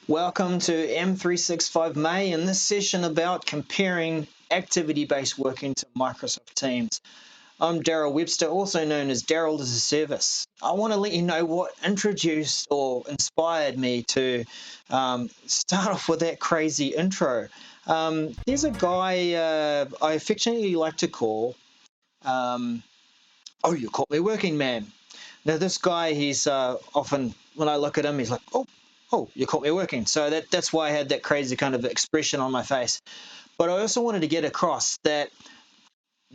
Welcome to M365 May in this session about comparing activity-based working to Microsoft Teams. I'm Daryl Webster, also known as Daryl as a Service. I want to let you know what introduced or inspired me to start off with that crazy intro. There's a guy I affectionately like to call, oh, you caught me working, man. Now, this guy, he's often, when I look at him, he's like, oh, you caught me working. So that's why I had that crazy kind of expression on my face. But I also wanted to get across that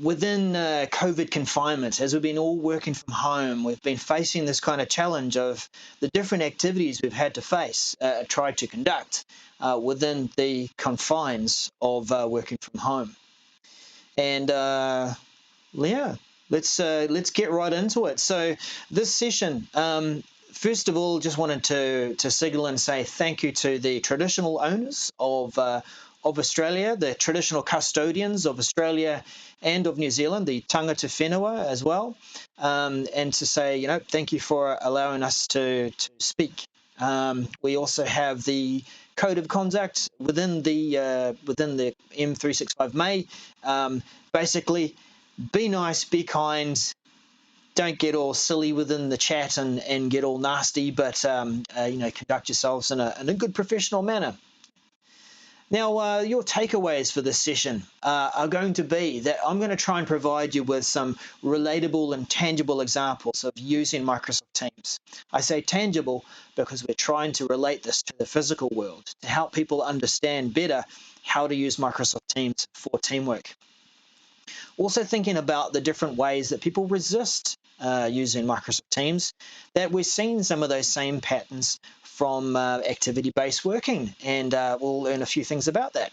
within COVID confinement, as we've been all working from home, we've been facing this kind of challenge of the different activities we've had to face, try to conduct within the confines of working from home. And yeah, let's get right into it. So this session, first of all, just wanted to signal and say thank you to the traditional owners of Australia, the traditional custodians of Australia and of New Zealand, the tangata whenua as well, and to say, thank you for allowing us to speak. We also have the code of conduct within the M365 May. Basically, be nice, be kind, don't get all silly within the chat and get all nasty, but conduct yourselves in a good professional manner. Now, your takeaways for this session are going to be that I'm going to try and provide you with some relatable and tangible examples of using Microsoft Teams. I say tangible because we're trying to relate this to the physical world to help people understand better how to use Microsoft Teams for teamwork. Also thinking about the different ways that people resist using Microsoft Teams, that we're seeing some of those same patterns from activity-based working, and we'll learn a few things about that.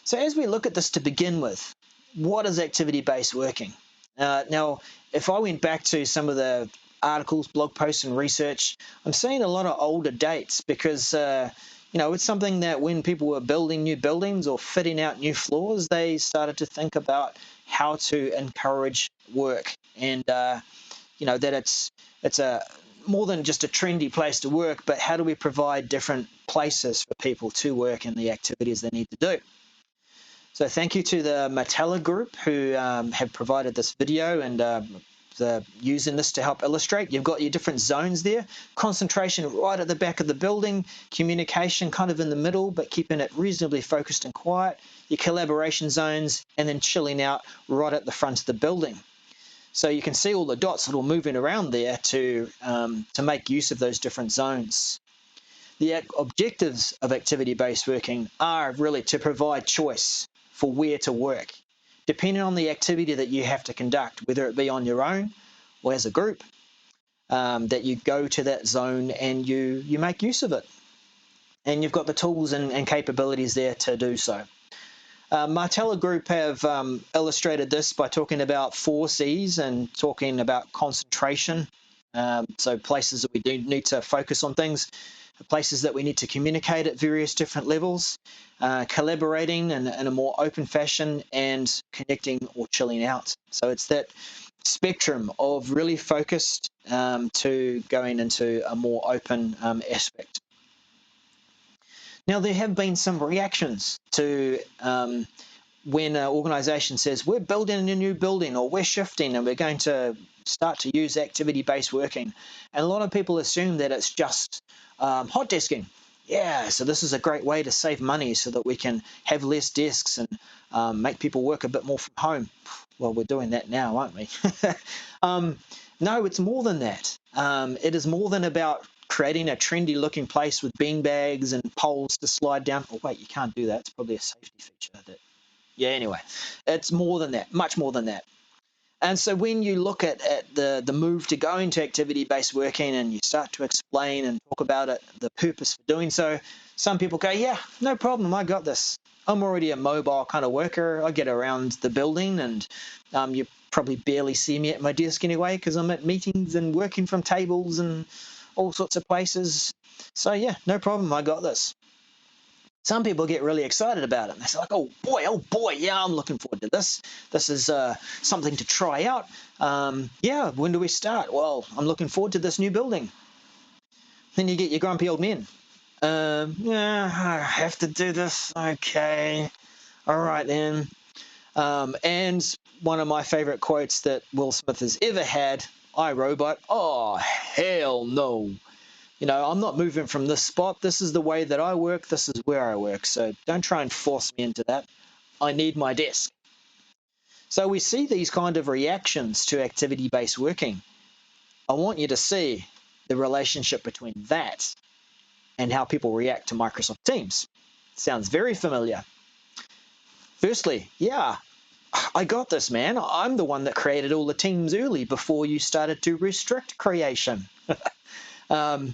So as we look at this to begin with, what is activity-based working? Now, if I went back to some of the articles, blog posts, and research, I'm seeing a lot of older dates because it's something that when people were building new buildings or fitting out new floors, they started to think about how to encourage work and, that it's a more than just a trendy place to work, but how do we provide different places for people to work and the activities they need to do? So thank you to the Martela Group who have provided this video and using this to help illustrate. You've got your different zones there. Concentration right at the back of the building, communication kind of in the middle, but keeping it reasonably focused and quiet, your collaboration zones, and then chilling out right at the front of the building. So you can see all the dots that are moving around there to make use of those different zones. The objectives of activity-based working are really to provide choice for where to work, depending on the activity that you have to conduct, whether it be on your own or as a group, that you go to that zone and you make use of it. And you've got the tools and capabilities there to do so. Martela Group have illustrated this by talking about 4 C's and talking about concentration. So places that we do need to focus on things, places that we need to communicate at various different levels, collaborating in a more open fashion, and connecting or chilling out. So it's that spectrum of really focused to going into a more open aspect. Now, there have been some reactions to when an organisation says, we're building a new building or we're shifting and we're going to start to use activity-based working. And a lot of people assume that it's just hot desking. Yeah, so this is a great way to save money so that we can have less desks and make people work a bit more from home. Well, we're doing that now, aren't we? No, it's more than that. It is more than about creating a trendy looking place with bean bags and poles to slide down. Oh, wait, you can't do that. It's probably a safety feature. Yeah, anyway, it's more than that, much more than that. And so when you look at the move to go into activity-based working and you start to explain and talk about it, the purpose for doing so, some people go, yeah, no problem, I got this. I'm already a mobile kind of worker. I get around the building and you probably barely see me at my desk anyway because I'm at meetings and working from tables and all sorts of places. So yeah, no problem, I got this. Some people get really excited about it. They're like, oh boy, yeah, I'm looking forward to this. This is something to try out. Yeah, when do we start? Well, I'm looking forward to this new building. Then you get your grumpy old men. Yeah, I have to do this. Okay. All right then. And one of my favorite quotes that Will Smith has ever had, I, Robot. Oh, hell no. I'm not moving from this spot. This is the way that I work. This is where I work. So don't try and force me into that. I need my desk. So we see these kind of reactions to activity-based working. I want you to see the relationship between that and how people react to Microsoft Teams. Sounds very familiar. Firstly, yeah, I got this, man. I'm the one that created all the teams early before you started to restrict creation. um,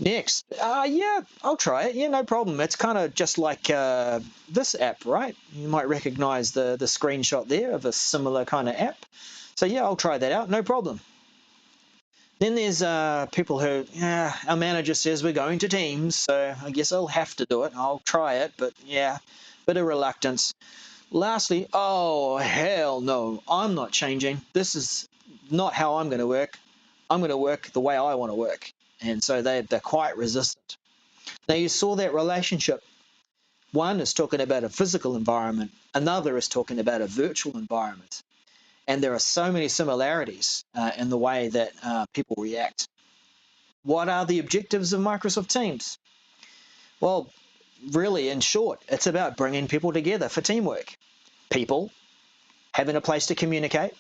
Next, yeah, I'll try it. Yeah, no problem. It's kind of just like this app, right? You might recognize the screenshot there of a similar kind of app. So yeah, I'll try that out. No problem. Then there's people who, yeah, our manager says we're going to Teams, so I guess I'll have to do it. I'll try it, but yeah, bit of reluctance. Lastly, oh, hell no, I'm not changing. This is not how I'm going to work. I'm going to work the way I want to work. And so they're quite resistant. Now, you saw that relationship. One is talking about a physical environment. Another is talking about a virtual environment. And there are so many similarities in the way that people react. What are the objectives of Microsoft Teams? Well, really, in short, it's about bringing people together for teamwork. People having a place to communicate,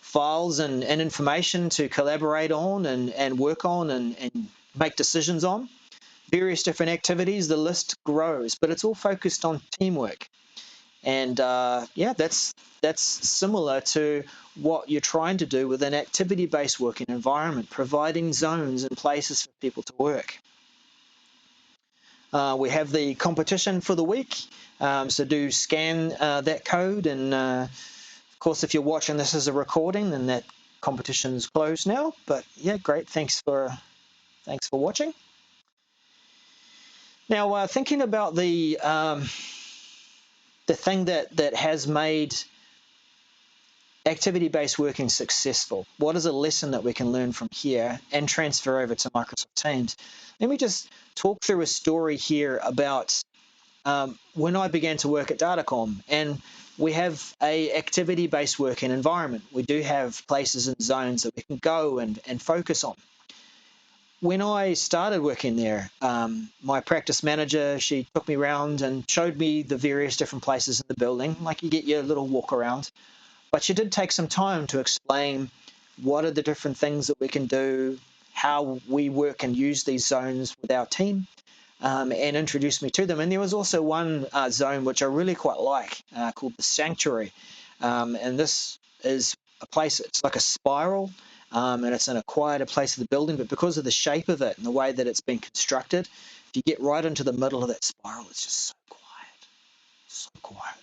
files and information to collaborate on and work on and make decisions on, various different activities, the list grows, but it's all focused on teamwork. And yeah, that's similar to what you're trying to do with an activity-based working environment, providing zones and places for people to work. We have the competition for the week, so do scan that code, and of course, if you're watching this as a recording, then that competition is closed now. But yeah, great. Thanks for watching. Now, thinking about the thing that has made activity-based working successful. What is a lesson that we can learn from here and transfer over to Microsoft Teams? Let me just talk through a story here about when I began to work at Datacom, and we have a activity-based working environment. We do have places and zones that we can go and focus on. When I started working there, my practice manager, she took me around and showed me the various different places in the building, like you get your little walk around. But she did take some time to explain what are the different things that we can do, how we work and use these zones with our team, and introduce me to them. And there was also one zone which I really quite like called the Sanctuary. And this is a place, it's like a spiral, and it's in a quieter place of the building. But because of the shape of it and the way that it's been constructed, if you get right into the middle of that spiral, it's just so quiet, so quiet.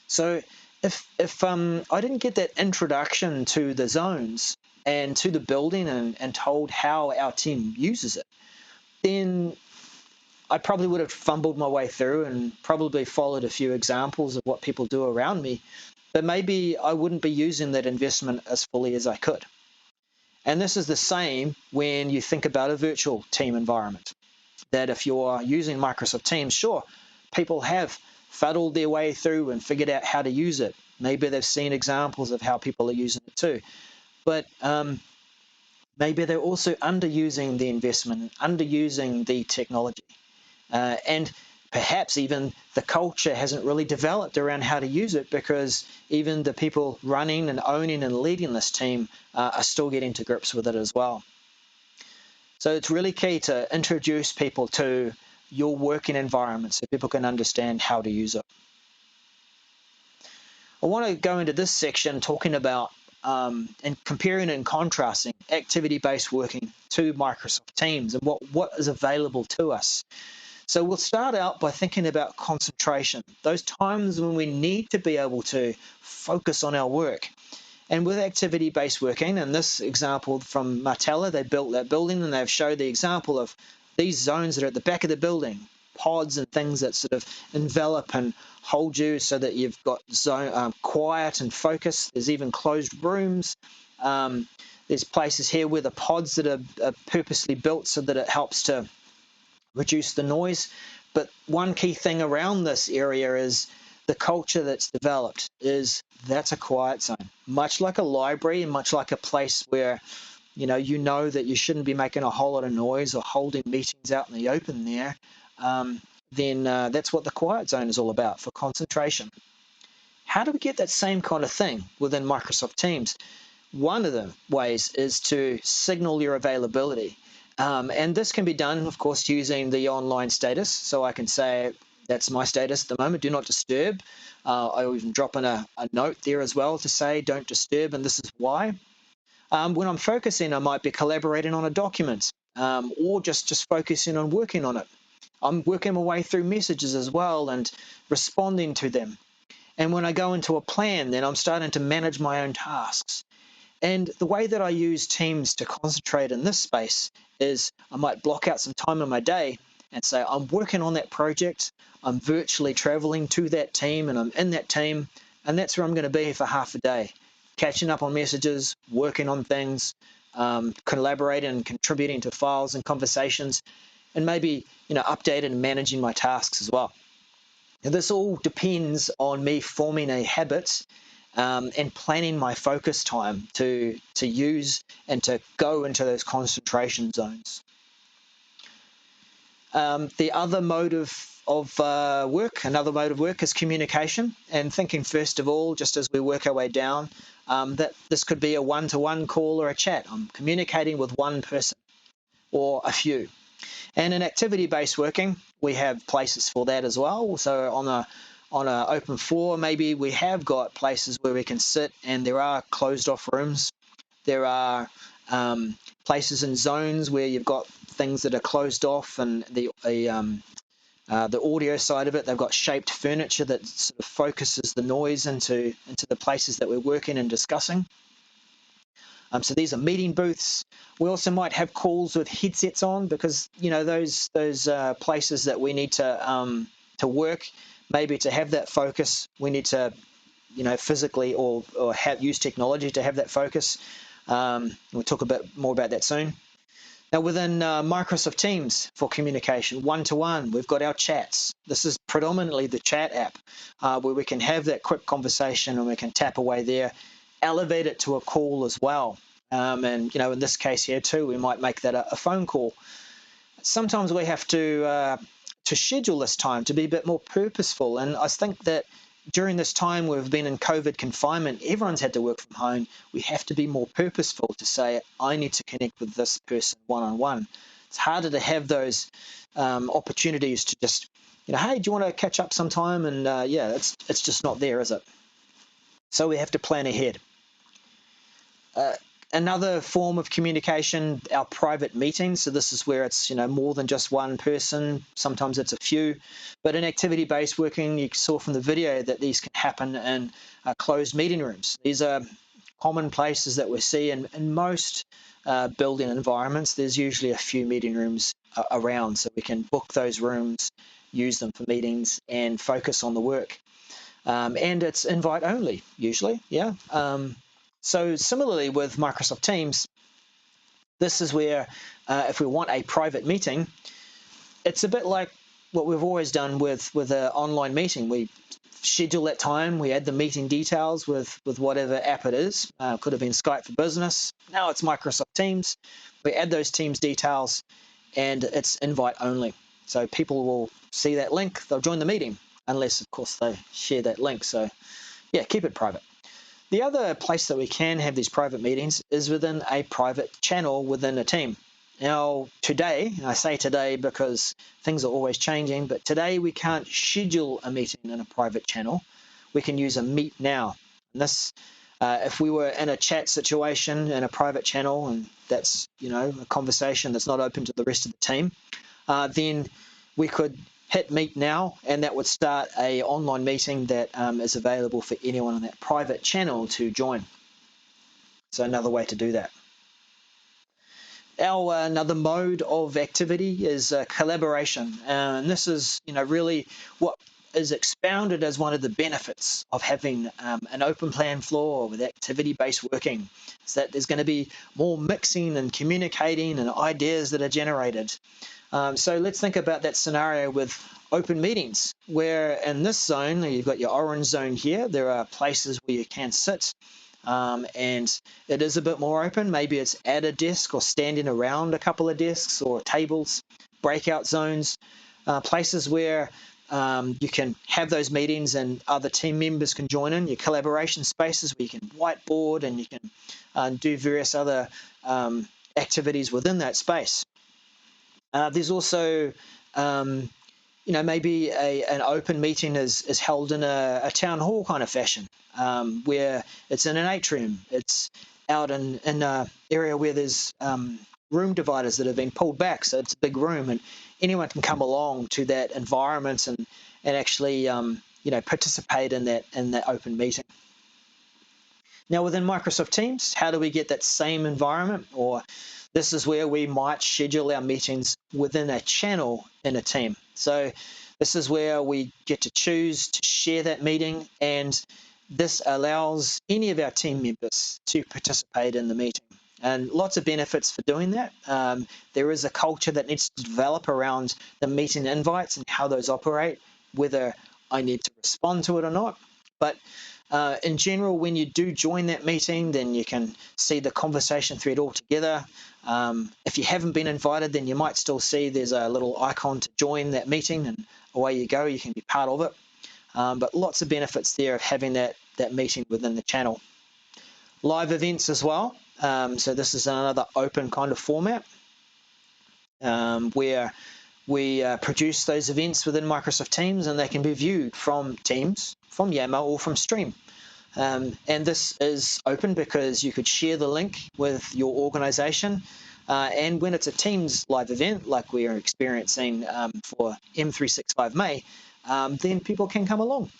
So if I didn't get that introduction to the zones and to the building and told how our team uses it, then I probably would have fumbled my way through and probably followed a few examples of what people do around me, but maybe I wouldn't be using that investment as fully as I could. And this is the same when you think about a virtual team environment, that if you're using Microsoft Teams, sure, people have fuddled their way through and figured out how to use it. Maybe they've seen examples of how people are using it too. But maybe they're also underusing the investment, underusing the technology. And perhaps even the culture hasn't really developed around how to use it, because even the people running and owning and leading this team are still getting to grips with it as well. So it's really key to introduce people to your working environment so people can understand how to use it. I want to go into this section talking about and comparing and contrasting activity-based working to Microsoft Teams and what is available to us. So we'll start out by thinking about concentration, those times when we need to be able to focus on our work. And with activity-based working, and this example from Martela, they built that building and they've showed the example of these zones that are at the back of the building, pods and things that sort of envelop and hold you so that you've got quiet and focus. There's even closed rooms. There's places here where the pods that are purposely built so that it helps to reduce the noise. But one key thing around this area is the culture that's developed is that's a quiet zone, much like a library and much like a place where you know that you shouldn't be making a whole lot of noise or holding meetings out in the open there. Then that's what the quiet zone is all about, for concentration. How do we get that same kind of thing within Microsoft Teams? One of the ways is to signal your availability. And this can be done, of course, using the online status. So I can say, that's my status at the moment, do not disturb. I even drop in a note there as well to say, don't disturb, and this is why. When I'm focusing, I might be collaborating on a document or just focusing on working on it. I'm working my way through messages as well and responding to them. And when I go into a plan, then I'm starting to manage my own tasks. And the way that I use Teams to concentrate in this space is I might block out some time in my day and say, I'm working on that project, I'm virtually traveling to that team and I'm in that team, and that's where I'm going to be for half a day, catching up on messages, working on things, collaborating and contributing to files and conversations, and maybe updating and managing my tasks as well. Now, this all depends on me forming a habit and planning my focus time to use and to go into those concentration zones. The other mode of work, another mode of work is communication, and thinking first of all, just as we work our way down, that this could be a one-to-one call or a chat. I'm communicating with one person or a few. And in activity-based working, we have places for that as well. So on an open floor, maybe we have got places where we can sit, and there are closed-off rooms. There are places and zones where you've got things that are closed off, and the audio side of it, they've got shaped furniture that sort of focuses the noise into the places that we're working and discussing. So these are meeting booths. We also might have calls with headsets on because those places that we need to work, maybe to have that focus, we need to physically or use technology to have that focus. We'll talk a bit more about that soon. Now within Microsoft Teams for communication, one-to-one, we've got our chats. This is predominantly the chat app where we can have that quick conversation and we can tap away there, elevate it to a call as well. And in this case here too, we might make that a phone call. Sometimes we have to schedule this time to be a bit more purposeful. And I think that during this time we've been in COVID confinement, everyone's had to work from home. We have to be more purposeful to say, I need to connect with this person one-on-one. It's harder to have those opportunities to just, hey, do you want to catch up sometime? And it's just not there, is it? So we have to plan ahead. Another form of communication, our private meetings. So this is where it's more than just one person. Sometimes it's a few. But in activity-based working, you saw from the video that these can happen in closed meeting rooms. These are common places that we see in most building environments. There's usually a few meeting rooms around, so we can book those rooms, use them for meetings, and focus on the work. And it's invite only usually, yeah. So similarly with Microsoft Teams, this is where if we want a private meeting, it's a bit like what we've always done with an online meeting. We schedule that time, we add the meeting details with whatever app it is. Could have been Skype for Business. Now it's Microsoft Teams. We add those Teams details and it's invite only. So people will see that link, they'll join the meeting, unless, of course, they share that link. So, yeah, keep it private. The other place that we can have these private meetings is within a private channel within a team. Now, today, and I say today because things are always changing, but today we can't schedule a meeting in a private channel. We can use a Meet Now. And this, if we were in a chat situation in a private channel, and that's a conversation that's not open to the rest of the team, then we could hit Meet Now, and that would start a online meeting that is available for anyone on that private channel to join. So another way to do that. Another mode of activity is collaboration, and this is really what is expounded as one of the benefits of having an open plan floor with activity-based working. Is that there's going to be more mixing and communicating and ideas that are generated. So let's think about that scenario with open meetings, where in this zone, you've got your orange zone here, there are places where you can sit, and it is a bit more open. Maybe it's at a desk or standing around a couple of desks or tables, breakout zones, places where you can have those meetings and other team members can join in, your collaboration spaces where you can whiteboard and you can do various other activities within that space. There's also, maybe an open meeting is held in a town hall kind of fashion, where it's in an atrium, it's out in an area where there's room dividers that have been pulled back, so it's a big room, and anyone can come along to that environment and actually participate in that open meeting. Now within Microsoft Teams, how do we get that same environment? Or this is where we might schedule our meetings within a channel in a team. So this is where we get to choose to share that meeting, and this allows any of our team members to participate in the meeting. And lots of benefits for doing that. There is a culture that needs to develop around the meeting invites and how those operate, whether I need to respond to it or not. But in general, when you do join that meeting, then you can see the conversation thread all together. If you haven't been invited, then you might still see there's a little icon to join that meeting, and away you go, you can be part of it. But lots of benefits there of having that meeting within the channel. Live events as well. So this is another open kind of format where we produce those events within Microsoft Teams, and they can be viewed from Teams, from Yammer, or from Stream. And this is open because you could share the link with your organization. And when it's a Teams live event, like we are experiencing for M365 May, then people can come along.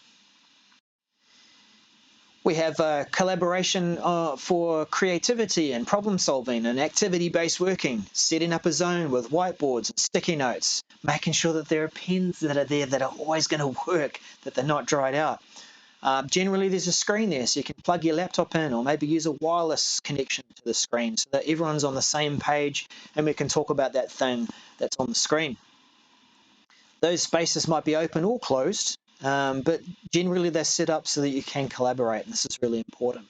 We have collaboration for creativity and problem solving and activity-based working, setting up a zone with whiteboards and sticky notes, making sure that there are pens that are there that are always going to work, that they're not dried out. Generally, there's a screen there, so you can plug your laptop in or maybe use a wireless connection to the screen so that everyone's on the same page and we can talk about that thing that's on the screen. Those spaces might be open or closed, but generally they're set up so that you can collaborate, and this is really important.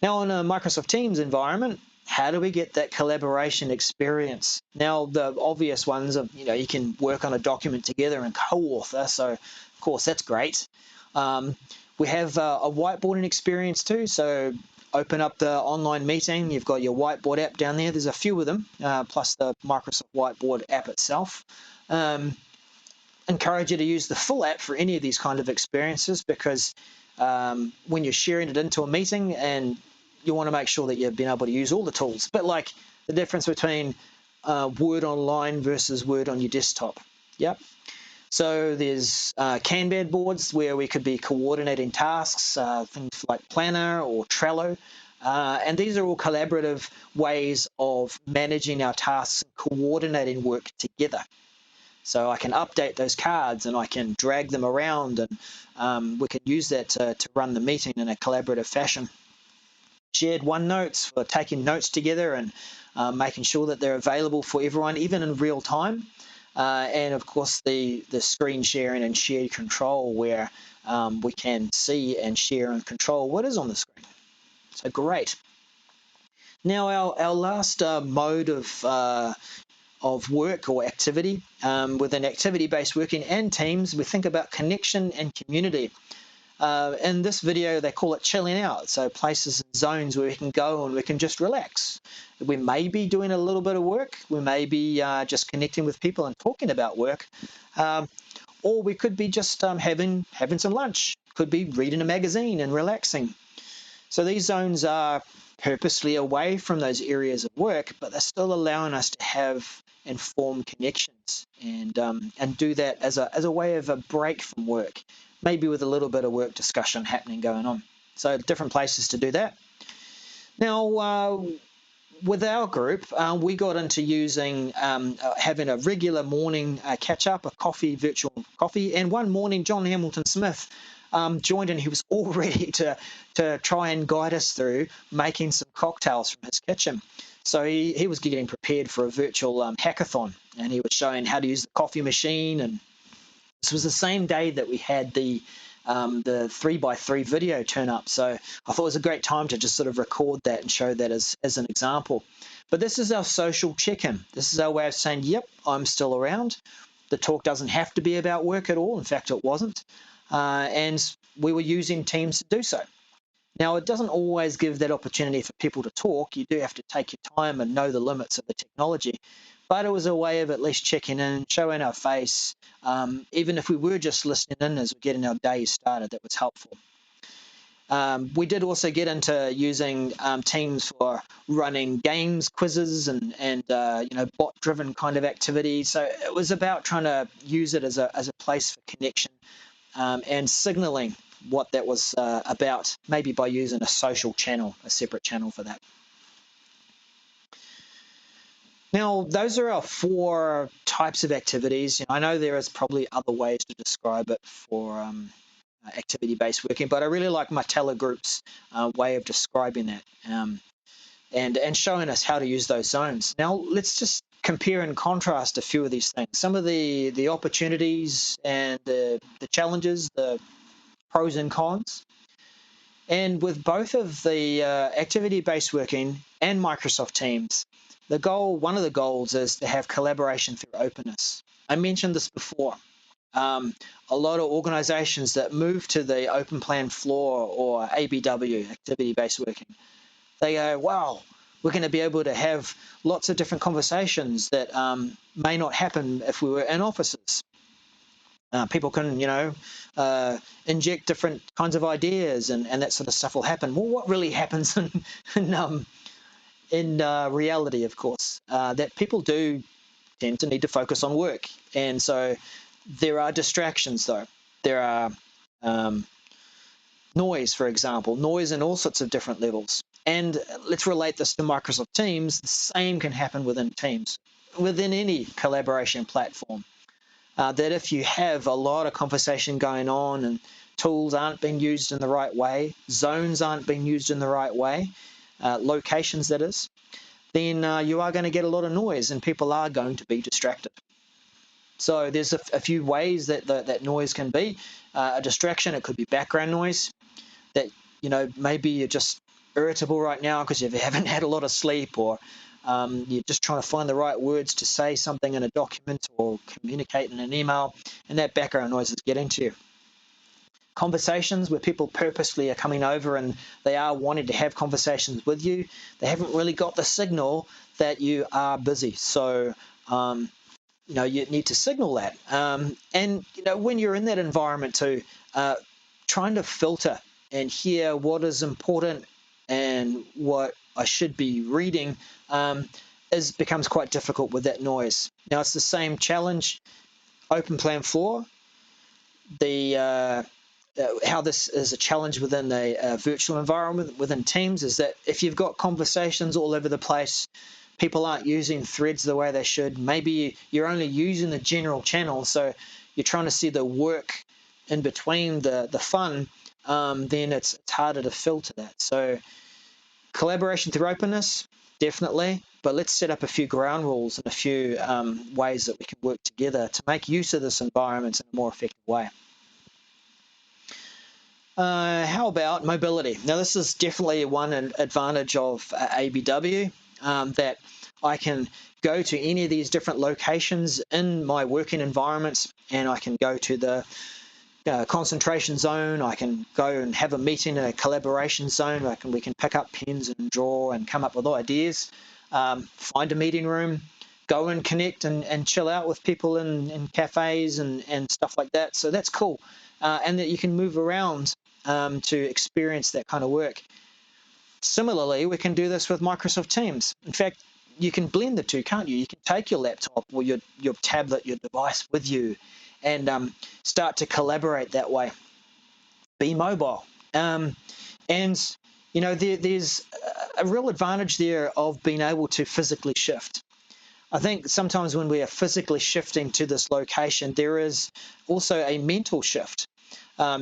Now, in a Microsoft Teams environment, how do we get that collaboration experience? Now, the obvious ones are, you can work on a document together and co-author, so of course that's great. We have a whiteboarding experience too, so open up the online meeting, you've got your whiteboard app down there, there's a few of them, plus the Microsoft Whiteboard app itself. Encourage you to use the full app for any of these kind of experiences, because when you're sharing it into a meeting, and you want to make sure that you've been able to use all the tools, but like the difference between Word online versus Word on your desktop. Yep. So there's Kanban boards where we could be coordinating tasks, things like Planner or Trello. And these are all collaborative ways of managing our tasks and coordinating work together. So I can update those cards and I can drag them around, and we can use that to run the meeting in a collaborative fashion. Shared OneNotes for taking notes together and making sure that they're available for everyone, even in real time. And of course, the screen sharing and shared control, where we can see and share and control what is on the screen. So great. Now our last mode of work or activity within activity-based working and Teams, we think about connection and community. In this video, they call it chilling out. So places and zones where we can go and we can just relax. We may be doing a little bit of work. We may be just connecting with people and talking about work. Or we could be just having some lunch. Could be reading a magazine and relaxing. So these zones are purposely away from those areas of work, but they're still allowing us to have informed connections and do that as a way of a break from work, maybe with a little bit of work discussion happening going on. So different places to do that. Now, with our group, we got into using having a regular morning catch-up, a virtual coffee, and one morning John Hamilton Smith joined, and he was all ready to try and guide us through making some cocktails from his kitchen. So he was getting prepared for a virtual hackathon, and he was showing how to use the coffee machine. And this was the same day that we had the 3x3 video turn up. So I thought it was a great time to just sort of record that and show that as an example. But this is our social check-in. This is our way of saying, yep, I'm still around. The talk doesn't have to be about work at all. In fact, it wasn't. And we were using Teams to do so. Now, it doesn't always give that opportunity for people to talk. You do have to take your time and know the limits of the technology. But it was a way of at least checking in, showing our face. Even if we were just listening in as we're getting our day started, that was helpful. We did also get into using Teams for running games, quizzes, and bot-driven kind of activities. So it was about trying to use it as a place for connection and signaling what that was about, maybe by using a social channel, a separate channel for that. Now, those are our 4 types of activities. I know there is probably other ways to describe it for activity-based working, but I really like Martela Group's way of describing that and showing us how to use those zones. Now, let's just compare and contrast a few of these things. Some of the opportunities and the challenges, the pros and cons. And with both of the activity-based working and Microsoft Teams, one of the goals is to have collaboration through openness. I mentioned this before. A lot of organizations that move to the open plan floor or ABW, activity-based working, they go, wow, we're going to be able to have lots of different conversations that may not happen if we were in offices. People can, inject different kinds of ideas, and that sort of stuff will happen. Well, what really happens in reality, of course, that people do tend to need to focus on work, and so there are distractions. Though there are noise, for example, noise in all sorts of different levels. And let's relate this to Microsoft Teams. The same can happen within Teams, within any collaboration platform. That if you have a lot of conversation going on and tools aren't being used in the right way, zones aren't being used in the right way, locations that is, then you are going to get a lot of noise and people are going to be distracted. So there's a few ways that noise can be a distraction. It could be background noise that, maybe you're just irritable right now because you haven't had a lot of sleep, or you're just trying to find the right words to say something in a document or communicate in an email, and that background noise is getting to you. Conversations where people purposely are coming over and they are wanting to have conversations with you, they haven't really got the signal that you are busy. So, you need to signal that. And when you're in that environment too, trying to filter and hear what is important and what I should be reading becomes quite difficult with that noise. Now, it's the same challenge, open plan floor. How this is a challenge within a virtual environment within Teams is that if you've got conversations all over the place, people aren't using threads the way they should. Maybe you're only using the general channel, so you're trying to see the work in between the fun, then it's harder to filter that. So collaboration through openness, definitely, but let's set up a few ground rules and a few ways that we can work together to make use of this environment in a more effective way. How about mobility? Now, this is definitely one advantage of ABW, that I can go to any of these different locations in my working environments, and I can go to the concentration zone. I can go and have a meeting in a collaboration zone. We can pick up pens and draw and come up with ideas, find a meeting room, go and connect and chill out with people in cafes and stuff like that. So that's cool. And that you can move around to experience that kind of work. Similarly, we can do this with Microsoft Teams. In fact, you can blend the two, can't you? You can take your laptop or your tablet, your device with you and start to collaborate that way. Be mobile. There's a real advantage there of being able to physically shift. I think sometimes when we are physically shifting to this location, there is also a mental shift.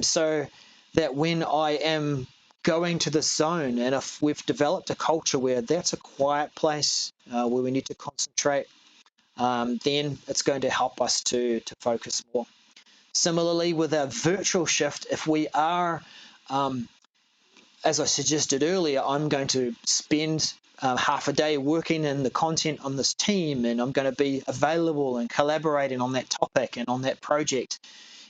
So that when I am going to this zone, and if we've developed a culture where that's a quiet place where we need to concentrate, then it's going to help us to focus more. Similarly, with our virtual shift, if we are, as I suggested earlier, I'm going to spend half a day working in the content on this team, and I'm going to be available and collaborating on that topic and on that project.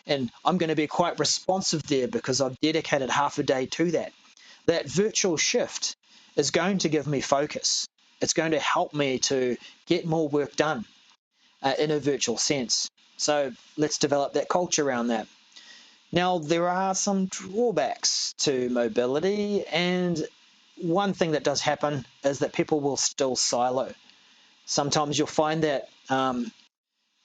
And I'm going to be quite responsive there because I've dedicated half a day to that. That virtual shift is going to give me focus. It's going to help me to get more work done in a virtual sense. So let's develop that culture around that. Now, there are some drawbacks to mobility, and one thing that does happen is that people will still silo. Sometimes you'll find that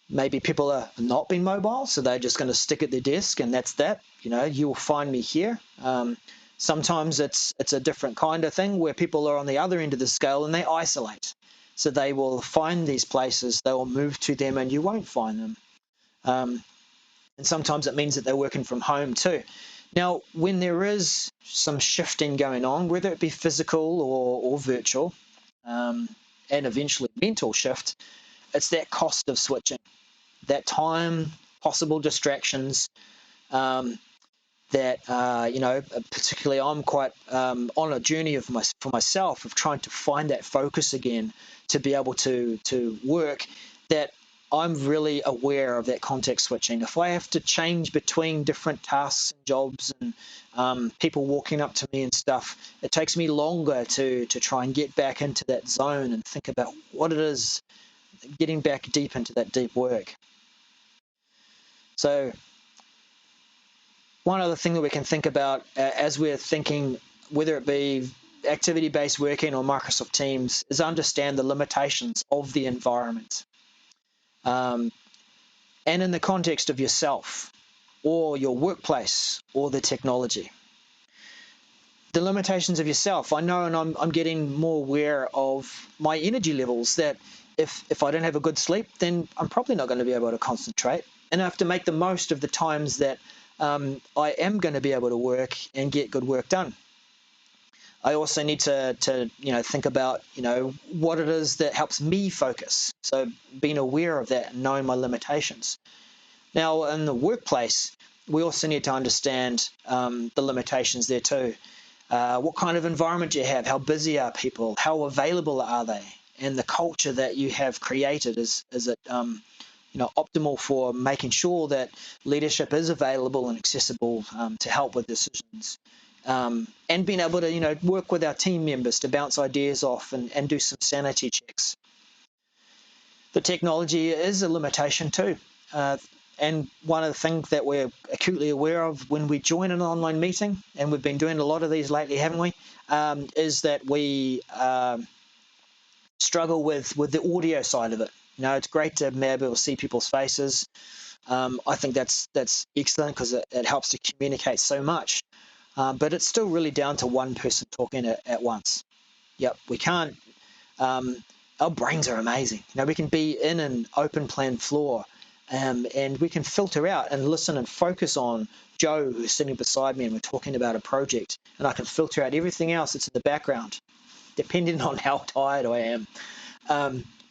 maybe people are not being mobile, so they're just going to stick at their desk, and that's that. You'll find me here. Sometimes it's a different kind of thing where people are on the other end of the scale and they isolate. So they will find these places, they will move to them, and you won't find them. And sometimes it means that they're working from home too. Now, when there is some shifting going on, whether it be physical or virtual, and eventually mental shift, it's that cost of switching, that time, possible distractions, that, particularly I'm quite on a journey for myself of trying to find that focus again to be able to work, that I'm really aware of that context switching. If I have to change between different tasks and jobs and people walking up to me and stuff, it takes me longer to try and get back into that zone and think about what it is, getting back deep into that deep work. So one other thing that we can think about as we're thinking, whether it be activity-based working or Microsoft Teams, is understand the limitations of the environment. And in the context of yourself or your workplace or the technology. The limitations of yourself, I know, and I'm getting more aware of my energy levels, that if I don't have a good sleep, then I'm probably not going to be able to concentrate. And I have to make the most of the times that I am going to be able to work and get good work done. I also need to think about what it is that helps me focus. So being aware of that and knowing my limitations. Now in the workplace, we also need to understand the limitations there too. What kind of environment do you have? How busy are people? How available are they? And the culture that you have created, is it optimal for making sure that leadership is available and accessible to help with decisions, and being able to work with our team members to bounce ideas off and do some sanity checks. The technology is a limitation too, and one of the things that we're acutely aware of when we join an online meeting, and we've been doing a lot of these lately, haven't we, is that we struggle with the audio side of it. It's great to be able to see people's faces. I think that's excellent because it helps to communicate so much. But it's still really down to one person talking at once. Yep, we can't. Our brains are amazing. We can be in an open plan floor, and we can filter out and listen and focus on Joe, who's sitting beside me, and we're talking about a project, and I can filter out everything else that's in the background, depending on how tired I am.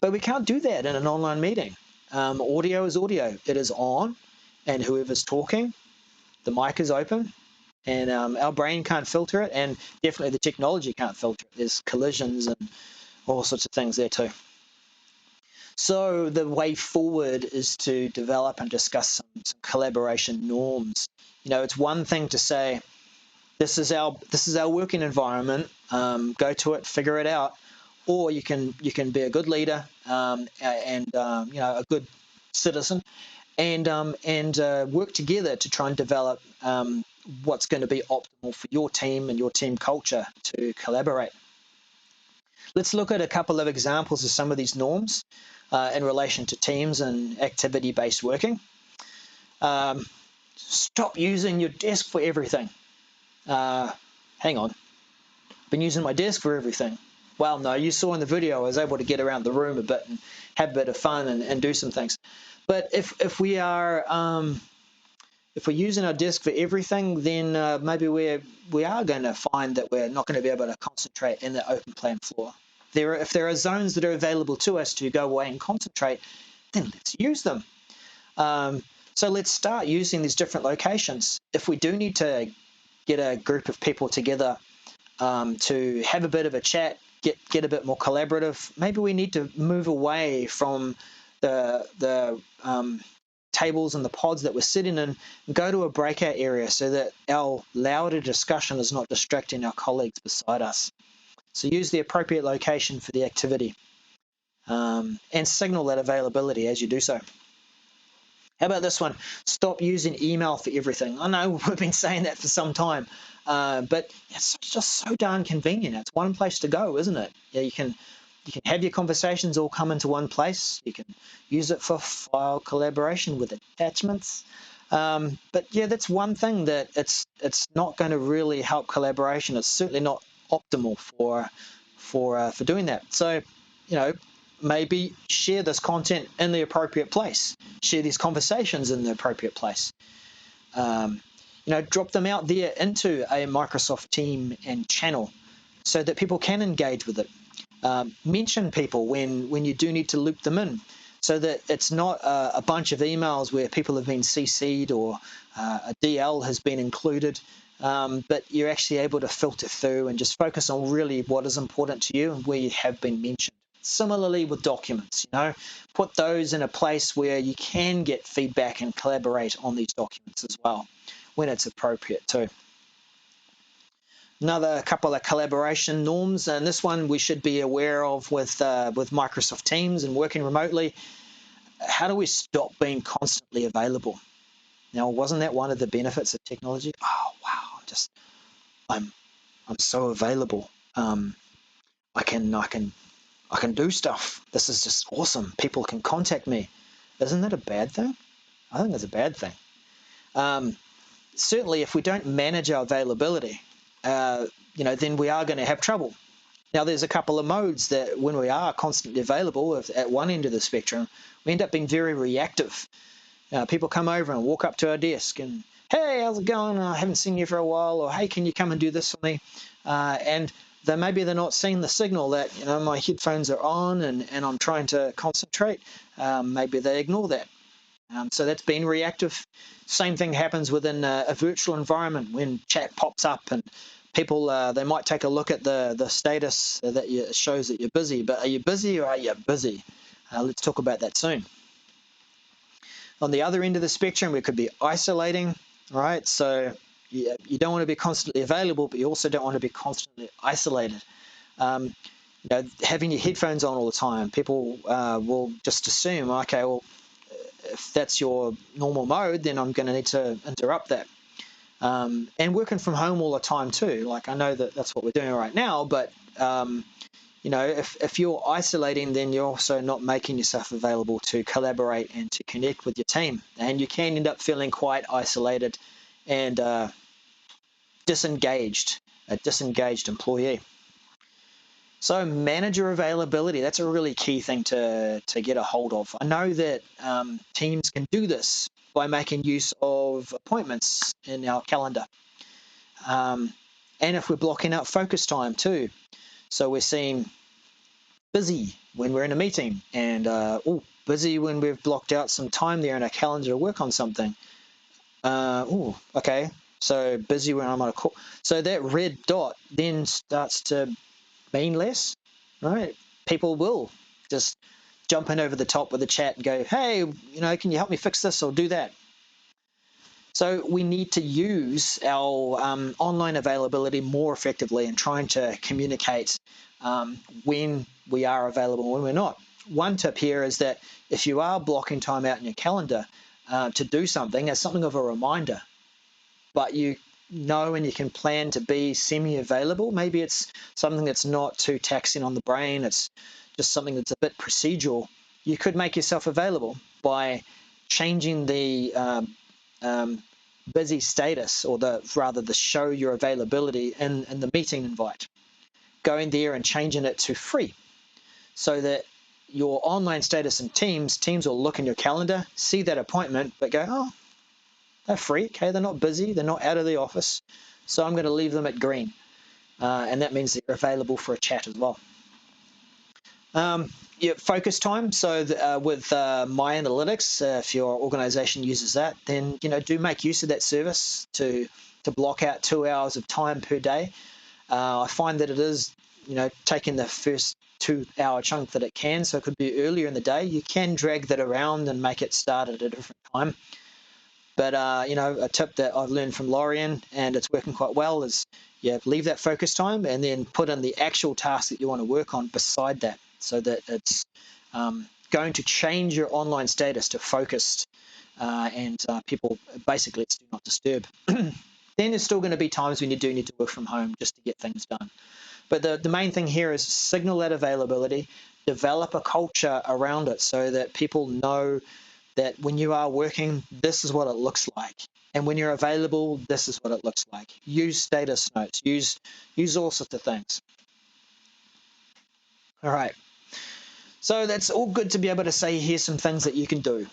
But we can't do that in an online meeting. Audio is audio. It is on, and whoever's talking, the mic is open, and our brain can't filter it, and definitely the technology can't filter it. There's collisions and all sorts of things there too. So the way forward is to develop and discuss some collaboration norms. It's one thing to say, this is our working environment, go to it, figure it out. Or you can be a good leader and a good citizen, and work together to try and develop what's going to be optimal for your team and your team culture to collaborate. Let's look at a couple of examples of some of these norms in relation to teams and activity-based working. Stop using your desk for everything. Hang on. I've been using my desk for everything. Well, no, you saw in the video I was able to get around the room a bit and have a bit of fun and do some things. But if we are If we're using our desk for everything, then maybe we are going to find that we're not going to be able to concentrate in the open plan floor. If there are zones that are available to us to go away and concentrate, then let's use them. So let's start using these different locations. If we do need to get a group of people together to have a bit of a chat, get a bit more collaborative, maybe we need to move away from the tables and the pods that we're sitting in and go to a breakout area so that our louder discussion is not distracting our colleagues beside us. So use the appropriate location for the activity and signal that availability as you do so. How about this one? Stop using email for everything. I know we've been saying that for some time, but it's just so darn convenient. It's one place to go, isn't it? Yeah, you can have your conversations all come into one place. You can use it for file collaboration with attachments. But yeah, that's one thing that it's not going to really help collaboration. It's certainly not optimal for doing that. So, maybe share this content in the appropriate place. Share these conversations in the appropriate place. Drop them out there into a Microsoft team and channel so that people can engage with it. Mention people when you do need to loop them in so that it's not a bunch of emails where people have been CC'd or a DL has been included, but you're actually able to filter through and just focus on really what is important to you and where you have been mentioned. Similarly with documents, put those in a place where you can get feedback and collaborate on these documents as well when it's appropriate too. Another couple of collaboration norms, and this one we should be aware of with Microsoft Teams and working remotely. How do we stop being constantly available? Now, wasn't that one of the benefits of technology? Oh wow, I'm so available. I can do stuff. This is just awesome. People can contact me. Isn't that a bad thing? I think that's a bad thing. Certainly, if we don't manage our availability, then we are going to have trouble. Now, there's a couple of modes that when we are constantly available at one end of the spectrum, we end up being very reactive. People come over and walk up to our desk and, hey, how's it going? I haven't seen you for a while. Or, hey, can you come and do this for me? And maybe they're not seeing the signal that, my headphones are on and I'm trying to concentrate. Maybe they ignore that. So that's being reactive. Same thing happens within a virtual environment when chat pops up and people, they might take a look at the status that shows that you're busy. But are you busy or are you busy? Let's talk about that soon. On the other end of the spectrum, we could be isolating, right? So you don't want to be constantly available, but you also don't want to be constantly isolated. Having your headphones on all the time, people will just assume, okay, well, if that's your normal mode, then I'm going to need to interrupt that. And working from home all the time too. Like I know that that's what we're doing right now, but if you're isolating, then you're also not making yourself available to collaborate and to connect with your team. And you can end up feeling quite isolated and disengaged, a disengaged employee. So manager availability, that's a really key thing to get a hold of. I know that teams can do this by making use of appointments in our calendar. And if we're blocking out focus time too. So we're seeing busy when we're in a meeting and busy when we've blocked out some time there in our calendar to work on something. Okay. So busy when I'm on a call. So that red dot then starts to mean less, right? People will just jump in over the top with a chat and go, hey, can you help me fix this or do that? So we need to use our online availability more effectively in trying to communicate when we are available and when we're not. One tip here is that if you are blocking time out in your calendar to do something as something of a reminder, but you know and you can plan to be semi-available, maybe it's something that's not too taxing on the brain, it's just something that's a bit procedural, you could make yourself available by changing the busy status or the show your availability in the meeting invite. Going there and changing it to free so that your online status in Teams will look in your calendar, see that appointment, but go, oh, They're free, okay? They're not busy. They're not out of the office. So I'm going to leave them at green. And that means they're available for a chat as well. Yeah, focus time. So with My Analytics, if your organization uses that, then do make use of that service to block out 2 hours of time per day. I find that it is taking the first 2 hour chunk that it can, so it could be earlier in the day. You can drag that around and make it start at a different time. But a tip that I've learned from Lorian, and it's working quite well, is leave that focus time and then put in the actual task that you want to work on beside that, so that it's going to change your online status to focused, and people basically it's do not disturb. Then there's still going to be times when you do need to work from home just to get things done. But the main thing here is signal that availability, develop a culture around it so that people know that when you are working, this is what it looks like. And when you're available, this is what it looks like. Use status notes, use all sorts of things. All right. So that's all good to be able to say, here's some things that you can do.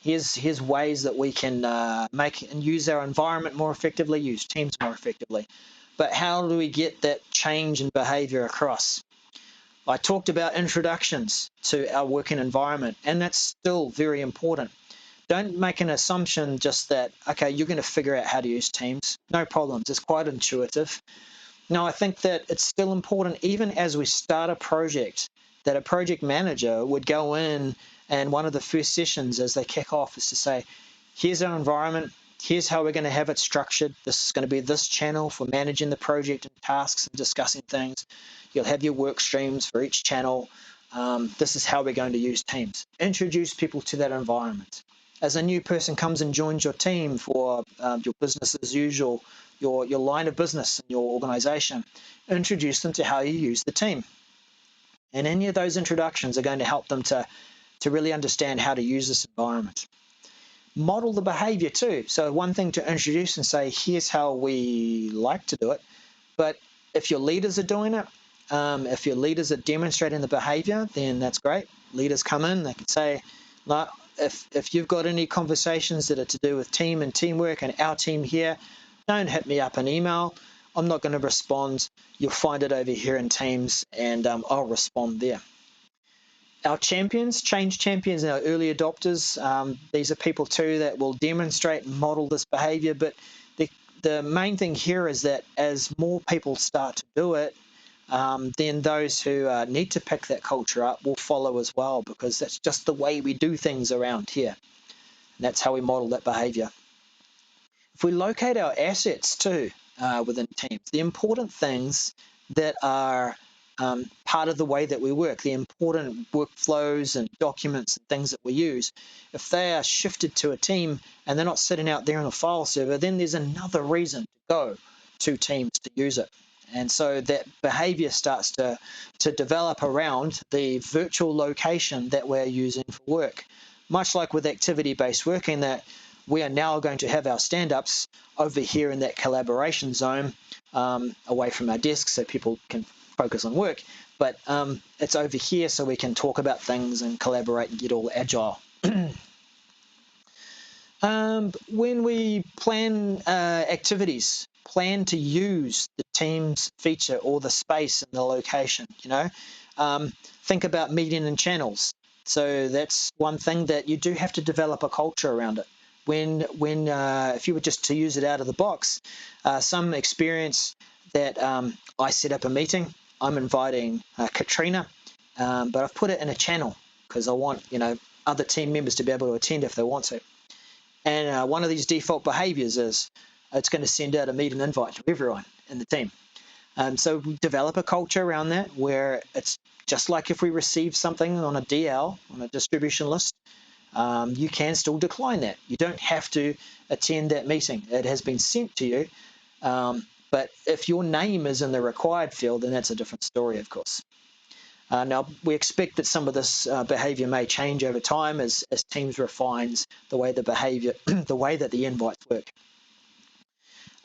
Here's ways that we can make and use our environment more effectively, use Teams more effectively. But how do we get that change in behavior across? I talked about introductions to our working environment, and that's still very important. Don't make an assumption just that, okay, you're going to figure out how to use Teams. No problems. It's quite intuitive. Now, I think that it's still important, even as we start a project, that a project manager would go in, and one of the first sessions as they kick off is to say, here's our environment. Here's how we're going to have it structured. This is going to be this channel for managing the project and tasks and discussing things. You'll have your work streams for each channel. This is how we're going to use Teams. Introduce people to that environment. As a new person comes and joins your team for your business as usual, your line of business and your organization, introduce them to how you use the team. And any of those introductions are going to help them to really understand how to use this environment. Model the behavior too. So one thing to introduce and say, here's how we like to do it. But if your leaders are doing it, if your leaders are demonstrating the behavior, then that's great. Leaders come in, they can say, like, if you've got any conversations that are to do with team and teamwork and our team here, don't hit me up an email. I'm not going to respond. You'll find it over here in Teams, and I'll respond there. Our champions, change champions, our early adopters, these are people too that will demonstrate and model this behavior. But the main thing here is that as more people start to do it, then those who need to pick that culture up will follow as well, because that's just the way we do things around here. And that's how we model that behavior. If we locate our assets too within Teams, the important things that are part of the way that we work, the important workflows and documents and things that we use, if they are shifted to a team and they're not sitting out there on a file server, then there's another reason to go to Teams to use it. And so that behavior starts to develop around the virtual location that we're using for work. Much like with activity-based working, that we are now going to have our stand-ups over here in that collaboration zone, away from our desks so people can focus on work. But it's over here so we can talk about things and collaborate and get all agile. When we plan activities, plan to use the Teams feature or the space and the location. Think about meeting in channels. So that's one thing that you do have to develop a culture around it. When if you were just to use it out of the box, some experience that I set up a meeting. I'm inviting Katrina, but I've put it in a channel because I want other team members to be able to attend if they want to. And one of these default behaviors is it's going to send out a meeting invite to everyone in the team. So develop a culture around that where it's just like if we receive something on a DL, on a distribution list, you can still decline that. You don't have to attend that meeting. It has been sent to you. But if your name is in the required field, then that's a different story, of course. Now, we expect that some of this behavior may change over time as Teams refines the way the behavior, the way that the invites work.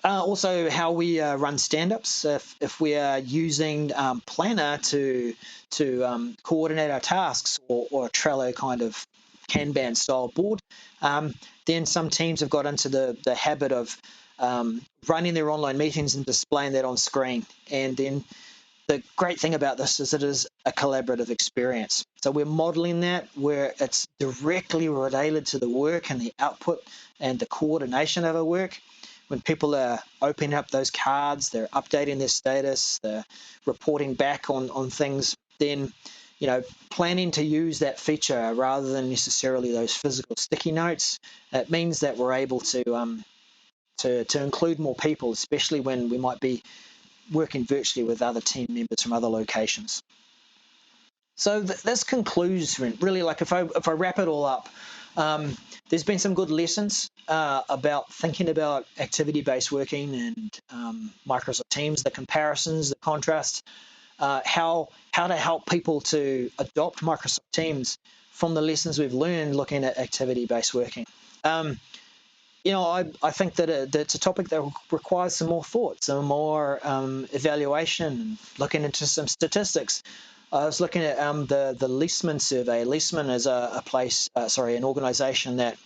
Also, how we run stand-ups. If we are using Planner to coordinate our tasks, or a Trello kind of Kanban style board. Then some teams have got into the habit of running their online meetings and displaying that on screen. And then the great thing about this is it is a collaborative experience. So we're modeling that where it's directly related to the work and the output and the coordination of our work. When people are opening up those cards, they're updating their status, they're reporting back on things, then, planning to use that feature rather than necessarily those physical sticky notes, it means that we're able to include more people, especially when we might be working virtually with other team members from other locations. So this concludes, really, like if I wrap it all up, there's been some good lessons about thinking about activity-based working and Microsoft Teams, the comparisons, the contrasts, how to help people to adopt Microsoft Teams from the lessons we've learned looking at activity-based working. I think that it's a topic that requires some more thought, some more evaluation, looking into some statistics. I was looking at the Leesman survey. Leesman is an organization that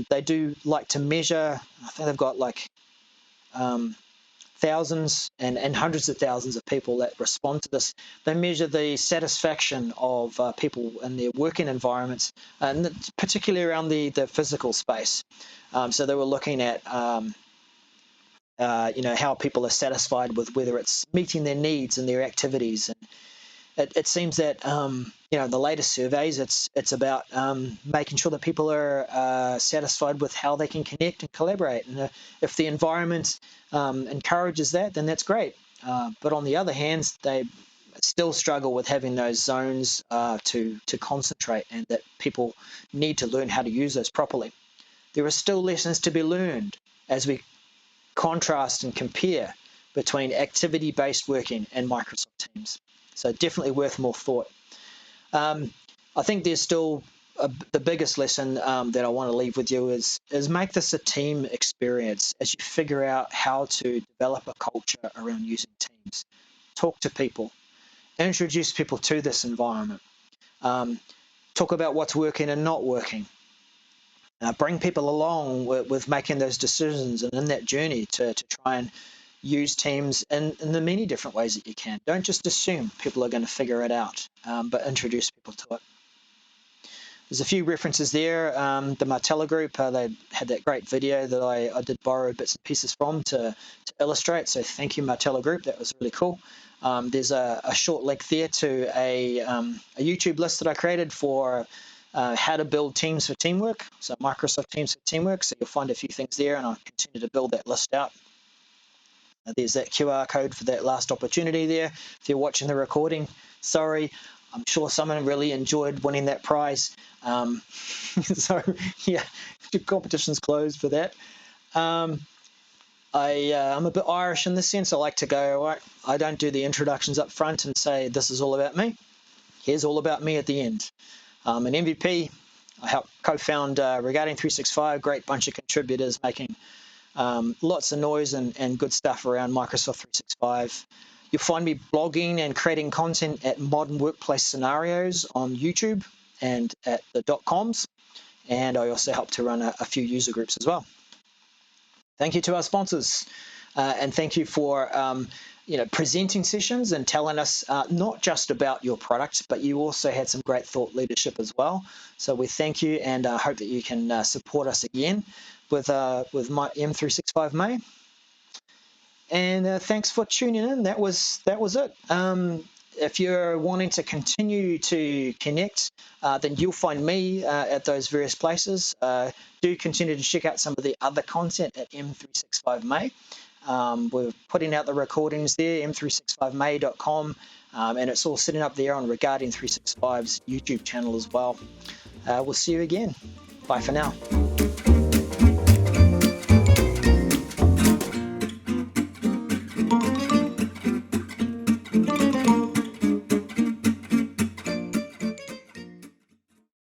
they do like to measure. I think they've got like thousands and hundreds of thousands of people that respond to this. They measure the satisfaction of people in their working environments, and particularly around the physical space. So they were looking at how people are satisfied with whether it's meeting their needs and their activities. And it seems that the latest surveys, it's about making sure that people are satisfied with how they can connect and collaborate. And if the environment encourages that, then that's great. But on the other hand, they still struggle with having those zones to concentrate, and that people need to learn how to use those properly. There are still lessons to be learned as we contrast and compare between activity-based working and Microsoft Teams. So definitely worth more thought. I think there's still the biggest lesson that I want to leave with you is make this a team experience as you figure out how to develop a culture around using Teams. Talk to people, introduce people to this environment, talk about what's working and not working. Bring people along with making those decisions and in that journey to try and use Teams in the many different ways that you can. Don't just assume people are going to figure it out, but introduce people to it. There's a few references there. The Martela Group, they had that great video that I did borrow bits and pieces from to illustrate. So thank you, Martela Group. That was really cool. There's a short link there to a YouTube list that I created for how to build Teams for teamwork. So Microsoft Teams for teamwork. So you'll find a few things there, and I'll continue to build that list out. There's that QR code for that last opportunity there. If you're watching the recording, sorry, I'm sure someone really enjoyed winning that prize. So yeah, the competition's closed for that. I'm a bit Irish in this sense. I like to go, right, I don't do the introductions up front and say, this is all about me. Here's all about me at the end. An MVP, I helped co-found Regarding 365, great bunch of contributors making lots of noise and good stuff around Microsoft 365. You'll find me blogging and creating content at Modern Workplace Scenarios on YouTube and at the .coms. And I also help to run a few user groups as well. Thank you to our sponsors. And thank you for presenting sessions and telling us not just about your product, but you also had some great thought leadership as well. So we thank you, and hope that you can support us again with my M365 May. And thanks for tuning in. That was it. If you're wanting to continue to connect, then you'll find me at those various places. Do continue to check out some of the other content at M365 May. We're putting out the recordings there, m365may.com, and it's all sitting up there on Regarding 365's YouTube channel as well. We'll see you again. Bye for now.